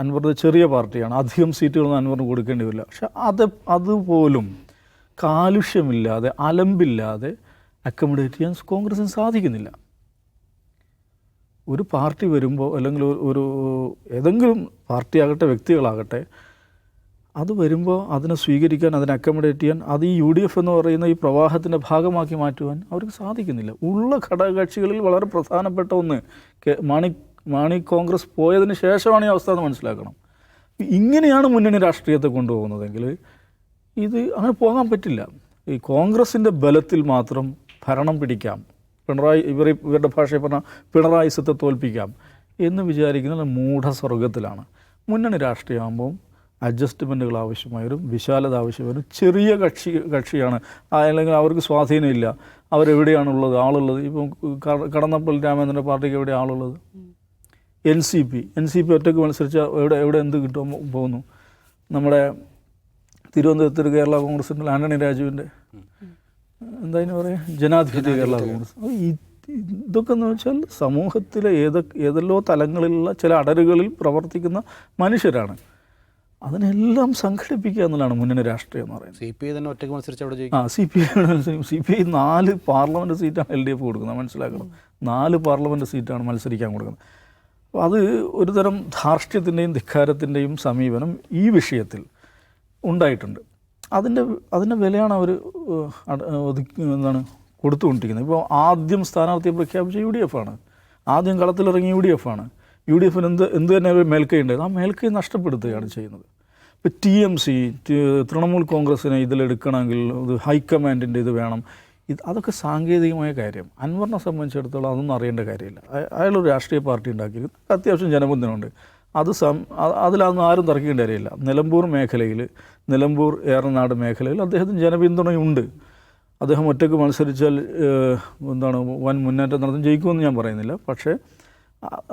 അൻവർ ചെറിയ പാർട്ടിയാണ്, അധികം സീറ്റുകളൊന്നും അൻവറിന് കൊടുക്കേണ്ടി വരില്ല. പക്ഷെ അതുപോലും കാലുഷ്യമില്ലാതെ അലമ്പില്ലാതെ അക്കോമഡേറ്റ് ചെയ്യാൻ കോൺഗ്രസിന് സാധിക്കുന്നില്ല. ഒരു പാർട്ടി വരുമ്പോൾ അല്ലെങ്കിൽ ഒരു ഏതെങ്കിലും പാർട്ടിയാകട്ടെ വ്യക്തികളാകട്ടെ അത് വരുമ്പോൾ അതിനെ സ്വീകരിക്കാൻ, അതിനെ അക്കോമഡേറ്റ് ചെയ്യാൻ, അത് ഈ UDF എന്ന് പറയുന്ന ഈ പ്രവാഹത്തിൻ്റെ ഭാഗമാക്കി മാറ്റുവാൻ അവർക്ക് സാധിക്കുന്നില്ല. ഉള്ള ഘടകകക്ഷികളിൽ വളരെ പ്രധാനപ്പെട്ട ഒന്ന് മാണി കോൺഗ്രസ് പോയതിന് ശേഷമാണ് ഈ അവസ്ഥ എന്ന് മനസ്സിലാക്കണം. ഇങ്ങനെയാണ് മുന്നണി രാഷ്ട്രീയത്തെ കൊണ്ടുപോകുന്നതെങ്കിൽ ഇത് അങ്ങനെ പോകാൻ പറ്റില്ല. ഈ കോൺഗ്രസിൻ്റെ ബലത്തിൽ മാത്രം ഭരണം പിടിക്കാം, ഇവരുടെ ഭാഷയിൽ പറഞ്ഞാൽ പിണറായിസത്തെ തോൽപ്പിക്കാം എന്ന് വിചാരിക്കുന്നത് മൂഢസ്വർഗത്തിലാണ്. മുന്നണി രാഷ്ട്രീയമാകുമ്പം അഡ്ജസ്റ്റ്മെൻറ്റുകൾ ആവശ്യമായി വരും, വിശാലത ആവശ്യം വരും. ചെറിയ കക്ഷിയാണ്, അല്ലെങ്കിൽ അവർക്ക് സ്വാധീനമില്ല, അവരെവിടെയാണുള്ളത് ആളുള്ളത്. ഇപ്പം കടന്നപ്പള്ളി രാമേന്ദ്രൻ്റെ പാർട്ടിക്ക് എവിടെയാണ് ആളുള്ളത്? NCP ഒറ്റയ്ക്ക് മത്സരിച്ചാൽ എവിടെ എന്ത് കിട്ടും പോകുന്നു? നമ്മുടെ തിരുവനന്തപുരത്ത് കേരള കോൺഗ്രസിൻ്റെ ആന്റണി രാജുവിൻ്റെ എന്താ പറയുക, ജനാധിപത്യ കേരള കോൺഗ്രസ്. ഇതൊക്കെ എന്ന് വെച്ചാൽ സമൂഹത്തിലെ ഏതെല്ലോ തലങ്ങളിലുള്ള ചില അടരുകളിൽ പ്രവർത്തിക്കുന്ന മനുഷ്യരാണ്. അതിനെല്ലാം സംഘടിപ്പിക്കുക എന്നുള്ളതാണ് മുന്നണി രാഷ്ട്രീയം എന്ന് പറയുന്നത്. CPI തന്നെ ഒറ്റയ്ക്ക് മത്സരിച്ച് അവിടെ CPI 4 പാർലമെൻറ്റ് സീറ്റാണ് LDF കൊടുക്കുന്നത്, മനസ്സിലാക്കണം. 4 പാർലമെൻറ്റ് സീറ്റാണ് മത്സരിക്കാൻ കൊടുക്കുന്നത്. അപ്പോൾ അത് ഒരു തരം ധാർഷ്ട്യത്തിൻ്റെയും ധിക്കാരത്തിൻ്റെയും സമീപനം ഈ വിഷയത്തിൽ ഉണ്ടായിട്ടുണ്ട്. അതിൻ്റെ വിലയാണ് അവർ കൊടുത്തുകൊണ്ടിരിക്കുന്നത്. ഇപ്പോൾ ആദ്യം സ്ഥാനാർത്ഥിയെ പ്രഖ്യാപിച്ച UDF ആണ്, ആദ്യം കളത്തിലിറങ്ങിയ UDF ആണ്. UDFന് എന്ത് തന്നെ ഒരു മേൽക്കൈ ഉണ്ടായത്, ആ മേൽക്കൈ നഷ്ടപ്പെടുത്തുകയാണ് ചെയ്യുന്നത്. ഇപ്പോൾ TMC തൃണമൂൽ കോൺഗ്രസിനെ ഇതിലെടുക്കണമെങ്കിൽ ഇത് ഹൈക്കമാൻഡിൻ്റെ ഇത് വേണം. അതൊക്കെ സാങ്കേതികമായ കാര്യം. അൻവറിനെ സംബന്ധിച്ചിടത്തോളം അതൊന്നും അറിയേണ്ട കാര്യമില്ല. അയാളൊരു രാഷ്ട്രീയ പാർട്ടി ഉണ്ടാക്കിയിരിക്കുന്നു, അത്യാവശ്യം ജനബന്ധനമുണ്ട്. അതിലൊന്നും ആരും തർക്കിക്കേണ്ട കാര്യമില്ല. നിലമ്പൂർ ഏറനാട് മേഖലയിൽ അദ്ദേഹത്തിന് ജനപിന്തുണയുണ്ട്. അദ്ദേഹം ഒറ്റയ്ക്ക് മത്സരിച്ചാൽ വൻ മുന്നേറ്റം നടത്തും, ജയിക്കുമെന്ന് ഞാൻ പറയുന്നില്ല. പക്ഷേ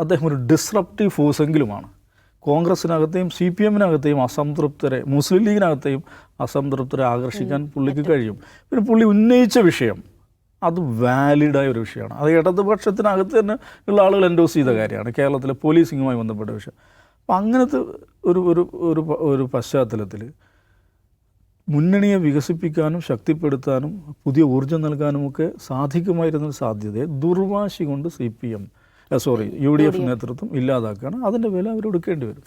അദ്ദേഹം ഒരു ഡിസ്റപ്റ്റീവ് ഫോഴ്സെങ്കിലുമാണ്. കോൺഗ്രസിനകത്തെയും CPM-നകത്തെയും അസംതൃപ്തരെ, മുസ്ലിം ലീഗിനകത്തെയും അസംതൃപ്തരെ ആകർഷിക്കാൻ പുള്ളിക്ക് കഴിയും. പിന്നെ പുള്ളി ഉന്നയിച്ച വിഷയം അത് വാലിഡായ ഒരു വിഷയമാണ്. അത് ഇടതുപക്ഷത്തിനകത്ത് തന്നെ ഉള്ള ആളുകൾ എൻഡോസ് ചെയ്ത കാര്യമാണ്, കേരളത്തിലെ പോലീസിങ്ങുമായി ബന്ധപ്പെട്ട വിഷയം. അപ്പം അങ്ങനത്തെ ഒരു പശ്ചാത്തലത്തിൽ മുന്നണിയെ വികസിപ്പിക്കാനും ശക്തിപ്പെടുത്താനും പുതിയ ഊർജ്ജം നൽകാനുമൊക്കെ സാധിക്കുമായിരുന്നൊരു സാധ്യതയെ ദുർവാശി കൊണ്ട് UDF നേതൃത്വം ഇല്ലാതാക്കുകയാണ്. അതിൻ്റെ വില അവരെടുക്കേണ്ടി വരും.